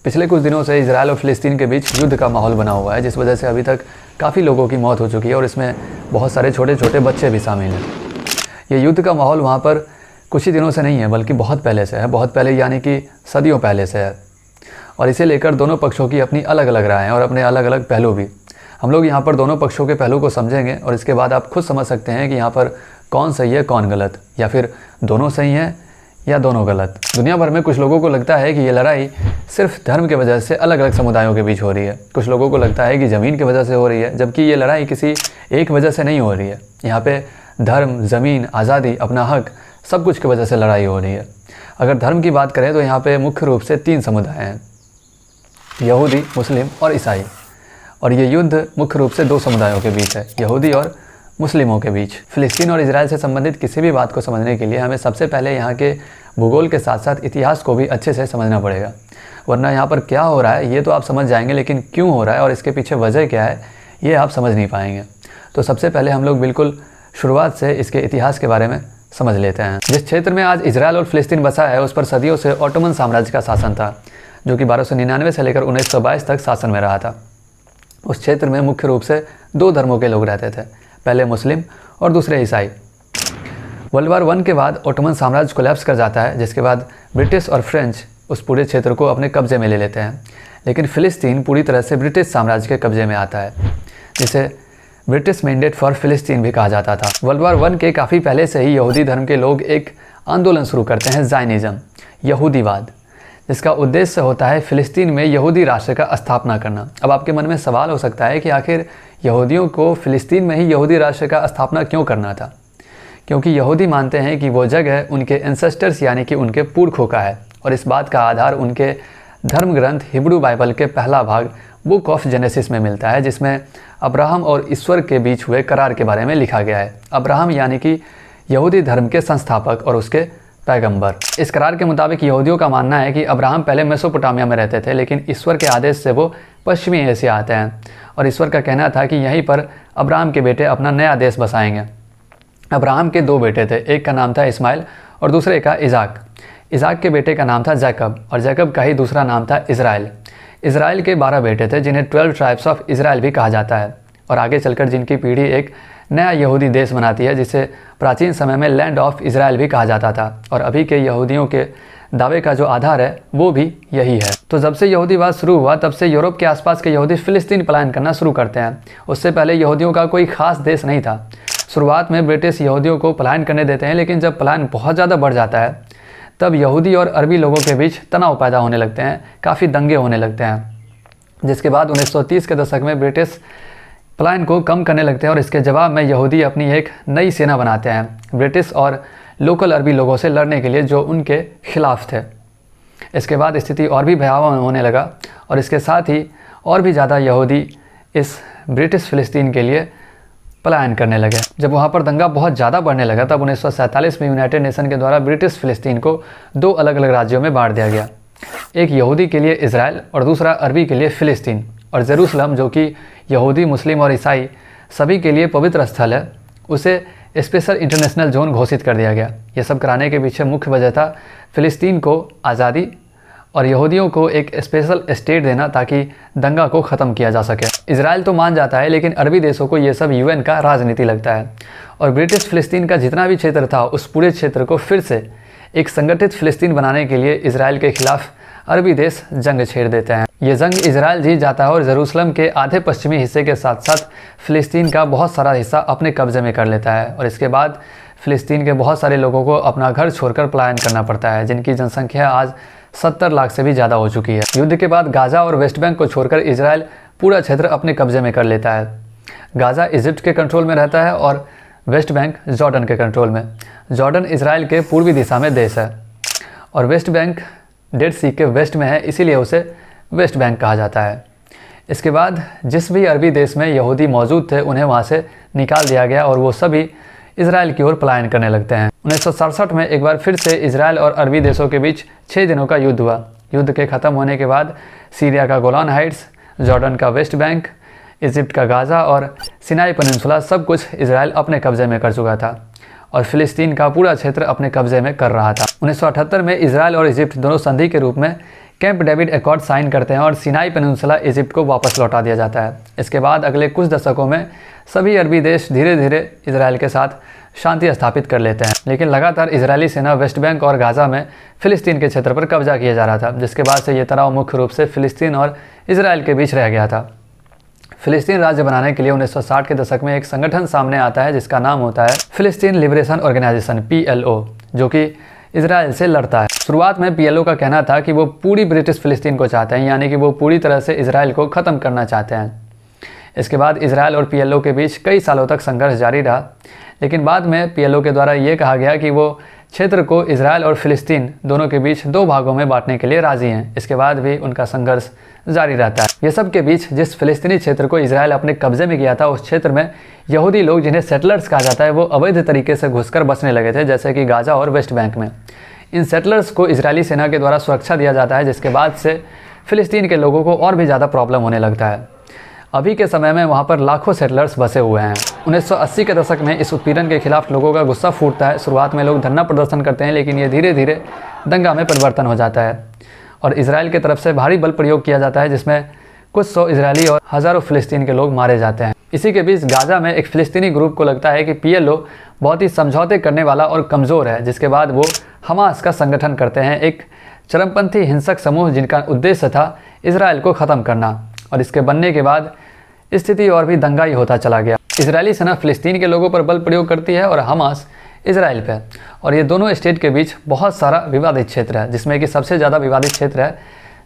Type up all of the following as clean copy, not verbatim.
पिछले कुछ दिनों से इजराइल और फ़िलिस्तीन के बीच युद्ध का माहौल बना हुआ है, जिस वजह से अभी तक काफ़ी लोगों की मौत हो चुकी है और इसमें बहुत सारे छोटे छोटे बच्चे भी शामिल हैं। ये युद्ध का माहौल वहाँ पर कुछ ही दिनों से नहीं है, बल्कि बहुत पहले से है, बहुत पहले यानी कि सदियों पहले से है। और इसे लेकर दोनों पक्षों की अपनी अलग अलग राय हैं और अपने अलग अलग पहलू भी। हम लोग यहाँ पर दोनों पक्षों के पहलू को समझेंगे और इसके बाद आप खुद समझ सकते हैं कि यहाँ पर कौन सही है कौन गलत, या फिर दोनों सही हैं या दोनों गलत। दुनिया भर में कुछ लोगों को लगता है कि ये लड़ाई सिर्फ धर्म की वजह से अलग अलग समुदायों के बीच हो रही है। कुछ लोगों को लगता है कि ज़मीन की वजह से हो रही है, जबकि ये लड़ाई किसी एक वजह से नहीं हो रही है। यहाँ पे धर्म, ज़मीन, आज़ादी, अपना हक, सब कुछ की वजह से लड़ाई हो रही है। अगर धर्म की बात करें तो यहाँ पे मुख्य रूप से 3 समुदाय हैं, यहूदी, मुस्लिम और ईसाई। और ये युद्ध मुख्य रूप से 2 समुदायों के बीच है, यहूदी और मुस्लिमों के बीच। फ़िलिस्तीन और इजराइल से संबंधित किसी भी बात को समझने के लिए हमें सबसे पहले यहाँ के भूगोल के साथ साथ इतिहास को भी अच्छे से समझना पड़ेगा, वरना यहाँ पर क्या हो रहा है ये तो आप समझ जाएंगे, लेकिन क्यों हो रहा है और इसके पीछे वजह क्या है ये आप समझ नहीं पाएंगे। तो सबसे पहले हम लोग बिल्कुल शुरुआत से इसके इतिहास के बारे में समझ लेते हैं। जिस क्षेत्र में आज इजराइल और फ़िलिस्तीन बसा है उस पर सदियों से ऑटोमन साम्राज्य का शासन था, जो कि 1299 से लेकर 1922 तक शासन में रहा था। उस क्षेत्र में मुख्य रूप से 2 धर्मों के लोग रहते थे, पहले मुस्लिम और दूसरे ईसाई। वर्ल्ड वार 1 के बाद ऑटोमन साम्राज्य कोलैप्स कर जाता है, जिसके बाद ब्रिटिश और फ्रेंच उस पूरे क्षेत्र को अपने कब्जे में ले लेते हैं। लेकिन फ़िलिस्तीन पूरी तरह से ब्रिटिश साम्राज्य के कब्जे में आता है, जिसे ब्रिटिश मैंडेट फॉर फ़िलिस्तीन भी कहा जाता था। वर्ल्ड वार 1 के काफ़ी पहले से ही यहूदी धर्म के लोग एक आंदोलन शुरू करते हैं, ज़ायनिज़्म, यहूदीवाद, जिसका उद्देश्य होता है फ़िलिस्तीन में यहूदी राष्ट्र का स्थापना करना। अब आपके मन में सवाल हो सकता है कि आखिर यहूदियों को फ़िलिस्तीन में ही यहूदी राष्ट्र का स्थापना क्यों करना था? क्योंकि यहूदी मानते हैं कि वो जगह उनके एंसेस्टर्स यानी कि उनके पुरखों का है, और इस बात का आधार उनके धर्म ग्रंथ हिब्रू बाइबल के पहला भाग बुक ऑफ जेनेसिस में मिलता है, जिसमें अब्राहम और ईश्वर के बीच हुए करार के बारे में लिखा गया है। अब्राहम यानी कि यहूदी धर्म के संस्थापक और उसके पैगंबर। इस करार के मुताबिक यहूदियों का मानना है कि अब्राहम पहले मेसोपोटामिया में रहते थे, लेकिन ईश्वर के आदेश से वो पश्चिमी एशिया आते हैं, और ईश्वर का कहना था कि यहीं पर अब्राहम के बेटे अपना नया देश बसाएंगे। अब्राहम के 2 बेटे थे, एक का नाम था इस्माइल और दूसरे का इजाक। इजाक के बेटे का नाम था जैकब और जैकब का ही दूसरा नाम था इज़राइल। इज़राइल के 12 बेटे थे, जिन्हें 12 ट्राइब्स ऑफ इज़राइल भी कहा जाता है, और आगे चलकर जिनकी पीढ़ी एक नया यहूदी देश बनाती है, जिसे प्राचीन समय में लैंड ऑफ इज़राइल भी कहा जाता था। और अभी के यहूदियों के दावे का जो आधार है वो भी यही है। तो जब से यहूदीवाद शुरू हुआ तब से यूरोप के आसपास के यहूदी फ़िलिस्तीन पलायन करना शुरू करते हैं। उससे पहले यहूदियों का कोई खास देश नहीं था। शुरुआत में ब्रिटिश यहूदियों को पलायन करने देते हैं, लेकिन जब पलायन बहुत ज़्यादा बढ़ जाता है तब यहूदी और अरबी लोगों के बीच तनाव पैदा होने लगते हैं, काफ़ी दंगे होने लगते हैं, जिसके बाद 1930 के दशक में ब्रिटिश पलायन को कम करने लगते हैं और इसके जवाब में यहूदी अपनी एक नई सेना बनाते हैं ब्रिटिश और लोकल अरबी लोगों से लड़ने के लिए, जो उनके खिलाफ थे। इसके बाद स्थिति और भी भयावह होने लगा और इसके साथ ही और भी ज़्यादा यहूदी इस ब्रिटिश फ़िलिस्तीन के लिए पलायन करने लगे। जब वहाँ पर दंगा बहुत ज़्यादा बढ़ने लगा तब 1947 में यूनाइटेड नेशन के द्वारा ब्रिटिश फ़िलिस्तीन को 2 अलग अलग राज्यों में बांट दिया गया, एक यहूदी के लिए इज़राइल और दूसरा अरबी के लिए फ़िलिस्तीन। और जेरूसलम, जो कि यहूदी, मुस्लिम और ईसाई सभी के लिए पवित्र स्थल है, उसे स्पेशल इंटरनेशनल जोन घोषित कर दिया गया। ये सब कराने के पीछे मुख्य वजह था फ़िलिस्तीन को आज़ादी और यहूदियों को एक स्पेशल स्टेट देना, ताकि दंगा को ख़त्म किया जा सके। इजराइल तो मान जाता है, लेकिन अरबी देशों को ये सब यूएन का राजनीति लगता है, और ब्रिटिश फ़िलिस्तीन का जितना भी क्षेत्र था उस पूरे क्षेत्र को फिर से एक संगठित फ़िलिस्तीन बनाने के लिए इजराइल के खिलाफ अरबी देश जंग छेड़ देते हैं। ये जंग इजराइल जीत जाता है और जेरूसलम के आधे पश्चिमी हिस्से के साथ साथ फ़िलिस्तीन का बहुत सारा हिस्सा अपने कब्जे में कर लेता है, और इसके बाद फ़िलिस्तीन के बहुत सारे लोगों को अपना घर छोड़कर पलायन करना पड़ता है, जिनकी जनसंख्या आज 70 लाख से भी ज़्यादा हो चुकी है। युद्ध के बाद गाज़ा और वेस्ट बैंक को छोड़कर इजराइल पूरा क्षेत्र अपने कब्जे में कर लेता है। गाज़ा इजिप्ट के कंट्रोल में रहता है और वेस्ट बैंक जॉर्डन के कंट्रोल में। जॉर्डन इजराइल के पूर्वी दिशा में देश है और वेस्ट बैंक डेड सी के वेस्ट में है, इसीलिए उसे वेस्ट बैंक कहा जाता है। इसके बाद जिस भी अरबी देश में यहूदी मौजूद थे उन्हें वहाँ से निकाल दिया गया और वो सभी इजराइल की ओर पलायन करने लगते हैं। 1967 में एक बार फिर से इजराइल और अरबी देशों के बीच 6 दिनों का युद्ध हुआ। युद्ध के ख़त्म होने के बाद सीरिया का गोलान हाइट्स, जॉर्डन का वेस्ट बैंक, इजिप्ट का गाज़ा और सिनाई पेनिनसुला सब कुछ इजराइल अपने कब्जे में कर चुका था और फ़िलिस्तीन का पूरा क्षेत्र अपने कब्जे में कर रहा था। 1978 में इजराइल और इजिप्ट दोनों संधि के रूप में कैंप डेविड एकॉर्ड साइन करते हैं और सिनाई पेनिनसुला इजिप्ट को वापस लौटा दिया जाता है। इसके बाद अगले कुछ दशकों में सभी अरबी देश धीरे धीरे इजराइल के साथ शांति स्थापित कर लेते हैं, लेकिन लगातार इजरायली सेना वेस्ट बैंक और गाज़ा में फ़िलिस्तीन के क्षेत्र पर कब्जा किया जा रहा था, जिसके बाद से ये तनाव मुख्य रूप से फ़िलिस्तीन और इजराइल के बीच रह गया था। फ़िलिस्तीन राज्य बनाने के लिए 1960 के दशक में एक संगठन सामने आता है जिसका नाम होता है फ़िलिस्तीन लिबरेशन ऑर्गेनाइजेशन PLO, जो कि इजराइल से लड़ता है। शुरुआत में PLO का कहना था कि वो पूरी ब्रिटिश फ़िलिस्तीन को चाहते हैं, यानी कि वो पूरी तरह से इजराइल को ख़त्म करना चाहते हैं। इसके बाद इजराइल और PLO के बीच कई सालों तक संघर्ष जारी रहा, लेकिन बाद में PLO के द्वारा ये कहा गया कि वो क्षेत्र को इजराइल और फ़िलिस्तीन दोनों के बीच 2 भागों में बांटने के लिए राज़ी हैं। इसके बाद भी उनका संघर्ष जारी रहता है। ये सब के बीच जिस फ़िलिस्तीनी क्षेत्र को इजराइल अपने कब्जे में किया था, उस क्षेत्र में यहूदी लोग, जिन्हें सेटलर्स कहा जाता है, वो अवैध तरीके से घुसकर बसने लगे थे, जैसे कि गाज़ा और वेस्ट बैंक में। इन सेटलर्स को इजरायली सेना के द्वारा सुरक्षा दिया जाता है, जिसके बाद से फ़िलिस्तीन के लोगों को और भी ज़्यादा प्रॉब्लम होने लगता है। अभी के समय में वहाँ पर लाखों सेटलर्स बसे हुए हैं। 1980 के दशक में इस उत्पीड़न के खिलाफ लोगों का गुस्सा फूटता है। शुरुआत में लोग धरना प्रदर्शन करते हैं, लेकिन ये धीरे धीरे दंगा में परिवर्तन हो जाता है और इजराइल की तरफ से भारी बल प्रयोग किया जाता है, जिसमें कुछ 100 इजरायली और हज़ारों फ़िलिस्तीन के लोग मारे जाते हैं। इसी के बीच गाज़ा में एक फ़िलिस्तीनी ग्रुप को लगता है कि PLO बहुत ही समझौते करने वाला और कमज़ोर है, जिसके बाद वो हमास का संगठन करते हैं, एक चरमपंथी हिंसक समूह जिनका उद्देश्य था इजराइल को ख़त्म करना। और इसके बनने के बाद स्थिति और भी दंगाई होता चला गया। इजरायली सेना फ़िलिस्तीन के लोगों पर बल प्रयोग करती है और हमास इजराइल पे, और ये दोनों स्टेट के बीच बहुत सारा विवादित क्षेत्र है, जिसमें कि सबसे ज़्यादा विवादित क्षेत्र है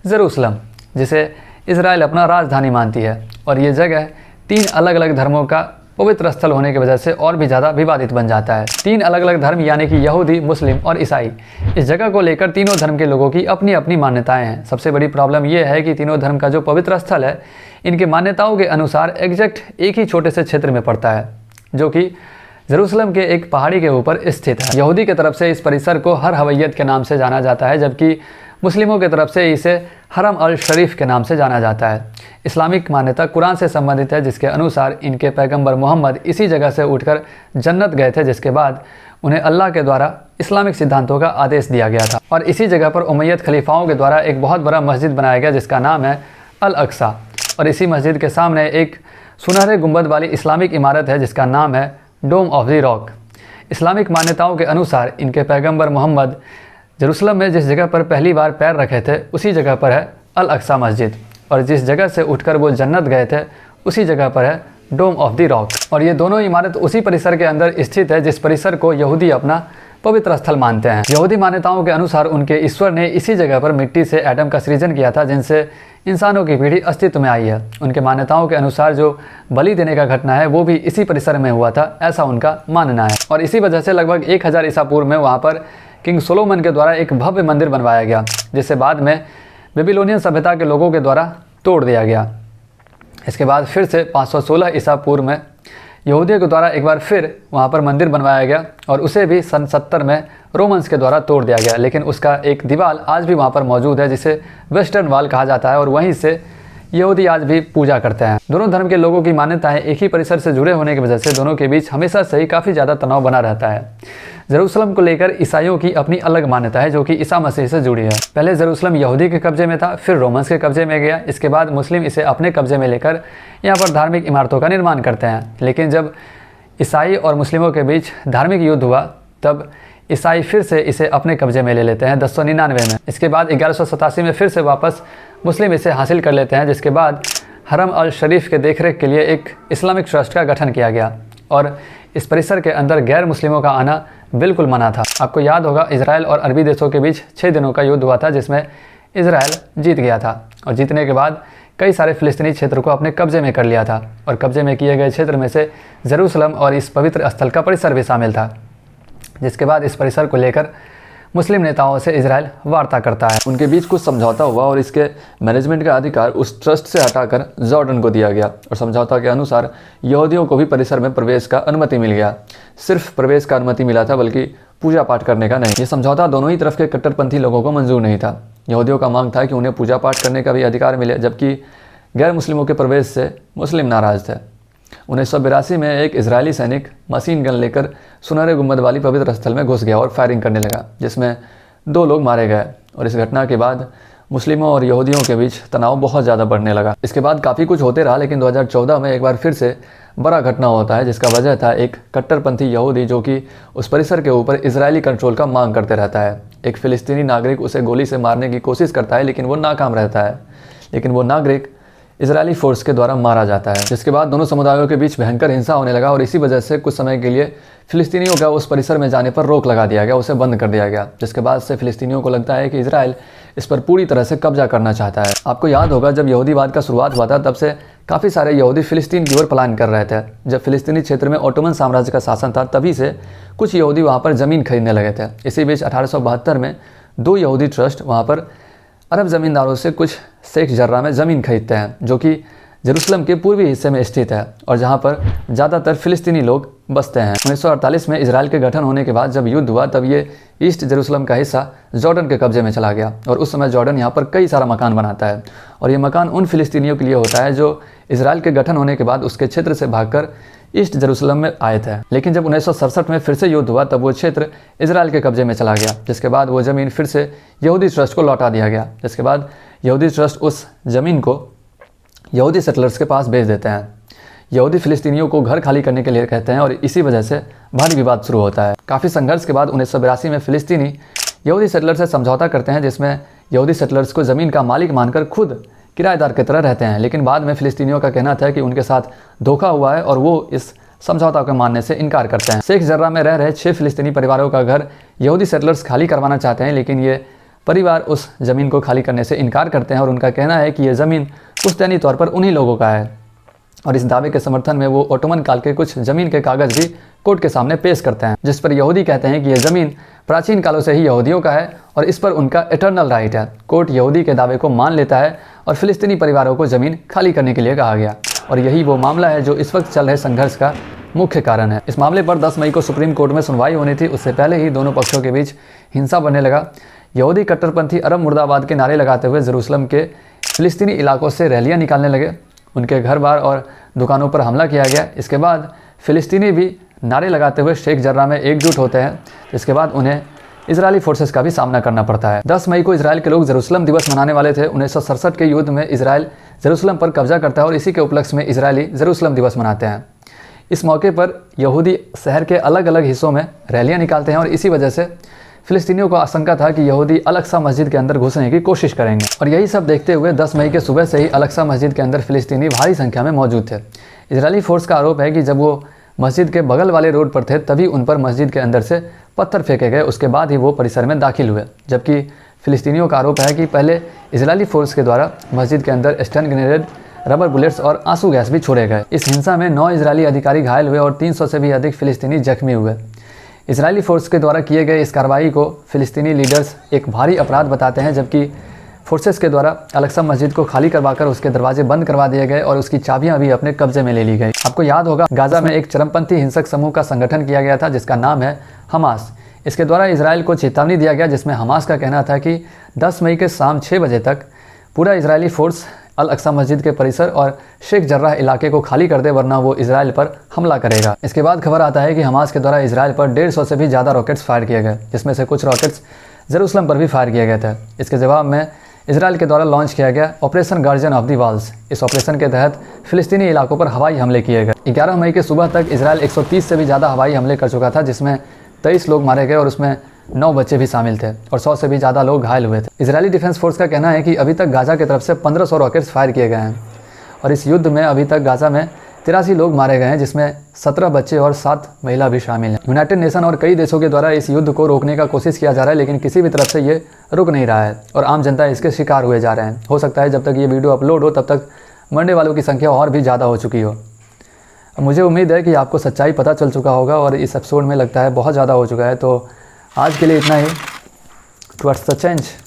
जेरूसलम, जिसे इजराइल अपना राजधानी मानती है। और ये जगह 3 अलग अलग धर्मों का पवित्र स्थल होने की वजह से और भी ज़्यादा विवादित बन जाता है। 3 अलग अलग धर्म यानी कि यहूदी, मुस्लिम और ईसाई, इस जगह को लेकर तीनों धर्म के लोगों की अपनी अपनी मान्यताएं हैं। सबसे बड़ी प्रॉब्लम यह है कि तीनों धर्म का जो पवित्र स्थल है, इनके मान्यताओं के अनुसार एग्जैक्ट एक ही छोटे से क्षेत्र में पड़ता है, जो कि जेरूसलम के एक पहाड़ी के ऊपर स्थित है। यहूदी की तरफ से इस परिसर को हर हवैयत के नाम से जाना जाता है, जबकि मुस्लिमों की तरफ से इसे हरम अल शरीफ के नाम से जाना जाता है। इस्लामिक मान्यता कुरान से संबंधित है, जिसके अनुसार इनके पैगंबर मोहम्मद इसी जगह से उठकर जन्नत गए थे, जिसके बाद उन्हें अल्लाह के द्वारा इस्लामिक सिद्धांतों का आदेश दिया गया था। और इसी जगह पर उमैयद खलीफाओं के द्वारा एक बहुत बड़ा मस्जिद बनाया गया, जिसका नाम है अल अक्सा। और इसी मस्जिद के सामने एक सुनहरे गुंबद वाली इस्लामिक इमारत है, जिसका नाम है डोम ऑफ द रॉक। इस्लामिक मान्यताओं के अनुसार इनके पैगंबर मोहम्मद जेरूसलम में जिस जगह पर पहली बार पैर रखे थे, उसी जगह पर है अल अक्सा मस्जिद, और जिस जगह से उठकर वो जन्नत गए थे, उसी जगह पर है डोम ऑफ द रॉक। और ये दोनों इमारत उसी परिसर के अंदर स्थित है, जिस परिसर को यहूदी अपना पवित्र स्थल मानते हैं। यहूदी मान्यताओं के अनुसार उनके ईश्वर ने इसी जगह पर मिट्टी से एटम का सृजन किया था, जिनसे इंसानों की पीढ़ी अस्तित्व में आई है। उनके मान्यताओं के अनुसार जो बलि देने का घटना है, वो भी इसी परिसर में हुआ था, ऐसा उनका मानना है। और इसी वजह से लगभग 1000 ईसा पूर्व में वहाँ पर किंग सोलोमन के द्वारा एक भव्य मंदिर बनवाया गया, जिसे बाद में बेबीलोनियन सभ्यता के लोगों के द्वारा तोड़ दिया गया। इसके बाद फिर से 516 ईसा पूर्व में यहूदियों के द्वारा एक बार फिर वहाँ पर मंदिर बनवाया गया, और उसे भी सन 70 में रोमन्स के द्वारा तोड़ दिया गया। लेकिन उसका एक दीवार आज भी वहाँ पर मौजूद है, जिसे वेस्टर्न वॉल कहा जाता है, और वहीं से यहूदी आज भी पूजा करते हैं। दोनों धर्म के लोगों की मान्यताएं एक ही परिसर से जुड़े होने की वजह से दोनों के बीच हमेशा से ही काफ़ी ज़्यादा तनाव बना रहता है। जेरूसलम को लेकर ईसाइयों की अपनी अलग मान्यता है, जो कि ईसा मसीह से जुड़ी है। पहले जेरूसलम यहूदी के कब्जे में था, फिर रोमन्स के कब्जे में गया। इसके बाद मुस्लिम इसे अपने कब्जे में लेकर यहाँ पर धार्मिक इमारतों का निर्माण करते हैं। लेकिन जब ईसाई और मुस्लिमों के बीच धार्मिक युद्ध हुआ, तब ईसाई फिर से इसे अपने कब्जे में ले लेते हैं 1099 में। इसके बाद 1187 में फिर से वापस मुस्लिम इसे हासिल कर लेते हैं, जिसके बाद हरम अल शरीफ के देखरेख के लिए एक इस्लामिक ट्रस्ट का गठन किया गया, और इस परिसर के अंदर गैर मुस्लिमों का आना बिल्कुल मना था। आपको याद होगा, इजराइल और अरबी देशों के बीच 6 दिनों का युद्ध हुआ था, जिसमें इजराइल जीत गया था, और जीतने के बाद कई सारे फ़िलिस्तीनी क्षेत्र को अपने कब्जे में कर लिया था। और कब्जे में किए गए क्षेत्र में से जेरूसलम और इस पवित्र स्थल का परिसर भी शामिल था, जिसके बाद इस परिसर को लेकर मुस्लिम नेताओं से इजराइल वार्ता करता है। उनके बीच कुछ समझौता हुआ और इसके मैनेजमेंट का अधिकार उस ट्रस्ट से हटाकर जॉर्डन को दिया गया, और समझौता के अनुसार यहूदियों को भी परिसर में प्रवेश का अनुमति मिल गया। सिर्फ प्रवेश का अनुमति मिला था, बल्कि पूजा पाठ करने का नहीं। ये समझौता दोनों ही तरफ के कट्टरपंथी लोगों को मंजूर नहीं था। यहूदियों का मांग था कि उन्हें पूजा पाठ करने का भी अधिकार मिले, जबकि गैर मुस्लिमों के प्रवेश से मुस्लिम नाराज थे। 1982 में एक इजरायली सैनिक मशीन गन लेकर सुनहरे गुंबद वाली पवित्र स्थल में घुस गया और फायरिंग करने लगा, जिसमें 2 लोग मारे गए। और इस घटना के बाद मुस्लिमों और यहूदियों के बीच तनाव बहुत ज़्यादा बढ़ने लगा। इसके बाद काफ़ी कुछ होते रहा, लेकिन 2014 में एक बार फिर से बड़ा घटना होता है, जिसका वजह था एक कट्टरपंथी यहूदी जो कि उस परिसर के ऊपर इजरायली कंट्रोल का मांग करते रहता है। एक फ़िलिस्तीनी नागरिक उसे गोली से मारने की कोशिश करता है, लेकिन वो नाकाम रहता है। लेकिन वो नागरिक इजरायली फोर्स के द्वारा मारा जाता है, जिसके बाद दोनों समुदायों के बीच भयंकर हिंसा होने लगा और इसी वजह से कुछ समय के लिए फ़िलिस्तीनियों का उस परिसर में जाने पर रोक लगा दिया गया, उसे बंद कर दिया गया। जिसके बाद से फ़िलिस्तीनियों को लगता है कि इजराइल इस पर पूरी तरह से कब्जा करना चाहता है। आपको याद होगा जब यहूदीवाद का शुरुआत हुआ था, तब से काफ़ी सारे यहूदी फ़िलिस्तीन की ओर पलायन कर रहे थे। जब फ़िलिस्तीनी क्षेत्र में ओटोमन साम्राज्य का शासन था, तभी से कुछ यहूदी वहाँ पर ज़मीन खरीदने लगे थे। इसी बीच 1872 में 2 यहूदी ट्रस्ट वहाँ पर अरब ज़मींदारों से कुछ शेख जर्रा में ज़मीन खरीदते हैं, जो कि जेरूसलम के पूर्वी हिस्से में स्थित है और जहां पर ज़्यादातर फ़िलिस्तीनी लोग बसते हैं। 1948 में इजराइल के गठन होने के बाद जब युद्ध हुआ, तब ये ईस्ट जेरूसलम का हिस्सा जॉर्डन के कब्जे में चला गया और उस समय जॉर्डन यहाँ पर कई सारा मकान बनाता है और ये मकान उन फ़िलिस्तीनियों के लिए होता है जो इजराइल के गठन होने के बाद उसके क्षेत्र से भागकर ईस्ट जेरूसलम में आए थे। लेकिन जब 1967 में फिर से युद्ध हुआ, तब वो क्षेत्र इजराइल के कब्जे में चला गया, जिसके बाद वो ज़मीन फिर से यहूदी ट्रस्ट को लौटा दिया गया। जिसके बाद यहूदी ट्रस्ट उस ज़मीन को यहूदी सेटलर्स के पास भेज देते हैं। यहूदी फ़िलिस्तीनियों को घर खाली करने के लिए कहते हैं और इसी वजह से भारी विवाद शुरू होता है। काफ़ी संघर्ष के बाद 1982 में फ़िलिस्तीनी यहूदी सेटलर से समझौता करते हैं, जिसमें यहूदी सेटलर्स को ज़मीन का मालिक मानकर खुद किराएदार की तरह रहते हैं। लेकिन बाद में फ़िलिस्तीनियों का कहना था कि उनके साथ धोखा हुआ है और वो इस समझौता को मानने से इनकार करते हैं। शेख जर्रा में रह रहे 6 फ़िलिस्तीनी परिवारों का घर यहूदी सेटलर्स खाली करवाना चाहते हैं, लेकिन ये परिवार उस ज़मीन को खाली करने से इनकार करते हैं और उनका कहना है कि ये ज़मीन पुश्तैनी तौर पर उन्हीं लोगों का है। और इस दावे के समर्थन में वो ओटोमन काल के कुछ ज़मीन के कागज़ भी कोर्ट के सामने पेश करते हैं, जिस पर यहूदी कहते हैं कि यह ज़मीन प्राचीन कालों से ही यहूदियों का है और इस पर उनका इटर्नल राइट है। कोर्ट यहूदी के दावे को मान लेता है और फ़िलिस्तीनी परिवारों को ज़मीन खाली करने के लिए कहा गया और यही वो मामला है जो इस वक्त चल रहे संघर्ष का मुख्य कारण है। इस मामले पर 10 मई को सुप्रीम कोर्ट में सुनवाई होनी थी। उससे पहले ही दोनों पक्षों के बीच हिंसा बढ़ने लगा। यहूदी कट्टरपंथी अरब मुर्दाबाद के नारे लगाते हुए जेरूसलम के फ़िलिस्तीनी इलाकों से रैलियां निकालने लगे। उनके घर बार और दुकानों पर हमला किया गया। इसके बाद फ़िलिस्तीनी भी नारे लगाते हुए शेख जर्रा में एकजुट होते हैं। इसके बाद उन्हें इजरायली फोर्सेस का भी सामना करना पड़ता है। 10 मई को इजराइल के लोग जेरूसलम दिवस मनाने वाले थे। 1967 के युद्ध में इजराइल जेरूसलम पर कब्जा करता है और इसी के उपलक्ष्य में इजरायली जेरूसलम दिवस मनाते हैं। इस मौके पर यहूदी शहर के अलग अलग हिस्सों में रैलियां निकालते हैं और इसी वजह से फ़िलिस्तीनियों को आशंका था कि यहूदी अल-अक्सा मस्जिद के अंदर घुसने की कोशिश करेंगे और यही सब देखते हुए 10 मई के सुबह से ही अल-अक्सा मस्जिद के अंदर फ़िलिस्तीनी भारी संख्या में मौजूद थे। इजरायली फोर्स का आरोप है कि जब वो मस्जिद के बगल वाले रोड पर थे, तभी उन पर मस्जिद के अंदर से पत्थर फेंके गए। उसके बाद ही वो परिसर में दाखिल हुए, जबकि फ़िलिस्तीनियों का आरोप है कि पहले इजरायली फोर्स के द्वारा मस्जिद के अंदर स्टन ग्रेनेड, रबर बुलेट्स और आंसू गैस भी छोड़े गए। इस हिंसा में 9 इजरायली अधिकारी घायल हुए और 300 से भी अधिक फ़िलिस्तीनी जख्मी हुए। इजरायली फोर्स के द्वारा किए गए इस कार्रवाई को फ़िलिस्तीनी लीडर्स एक भारी अपराध बताते हैं, जबकि फोर्सेस के द्वारा अल-अक्सा मस्जिद को खाली करवाकर उसके दरवाजे बंद करवा दिए गए और उसकी चाबियां भी अपने कब्जे में ले ली गई। आपको याद होगा गाज़ा में एक चरमपंथी हिंसक समूह का संगठन किया गया था, जिसका नाम है हमास। इसके द्वारा इजराइल को चेतावनी दिया गया, जिसमें हमास का कहना था कि 10 मई के शाम 6 बजे तक पूरा इजरायली फोर्स अल-अक्सा मस्जिद के परिसर और शेख जर्राह इलाके को खाली कर दे, वरना वो इजराइल पर हमला करेगा। इसके बाद खबर आता है कि हमास के द्वारा इजराइल पर 150 से भी ज़्यादा रॉकेट्स फायर किए गए, जिसमें से कुछ रॉकेट्स जेरूसलम पर भी फायर किए गए थे। इसके जवाब में इजराइल के द्वारा लॉन्च किया गया operation guardian of the walls. इस ऑपरेशन के तहत फ़िलिस्तीनी इलाकों पर हवाई हमले किए गए। 11 मई के सुबह तक इजराइल 130 से भी ज़्यादा हवाई हमले कर चुका था, जिसमें 23 लोग मारे गए और उसमें 9 बच्चे भी शामिल थे और 100 से भी ज़्यादा लोग घायल हुए थे। इजरायली डिफेंस फोर्स का कहना है कि अभी तक गाज़ा की तरफ से 1500 रॉकेट्स फायर किए गए हैं और इस युद्ध में अभी तक गाज़ा में 83 लोग मारे गए हैं, जिसमें 17 बच्चे और 7 महिला भी शामिल हैं। यूनाइटेड नेशन और कई देशों के द्वारा इस युद्ध को रोकने का कोशिश किया जा रहा है, लेकिन किसी भी तरफ से ये रुक नहीं रहा है और आम जनता इसके शिकार हुए जा रहे हैं। हो सकता है जब तक ये वीडियो अपलोड हो तब तक मरने वालों की संख्या और भी ज़्यादा हो चुकी हो। मुझे उम्मीद है कि आपको सच्चाई पता चल चुका होगा और इस एपिसोड में लगता है बहुत ज़्यादा हो चुका है। तो आज के लिए इतना ही। Towards the change.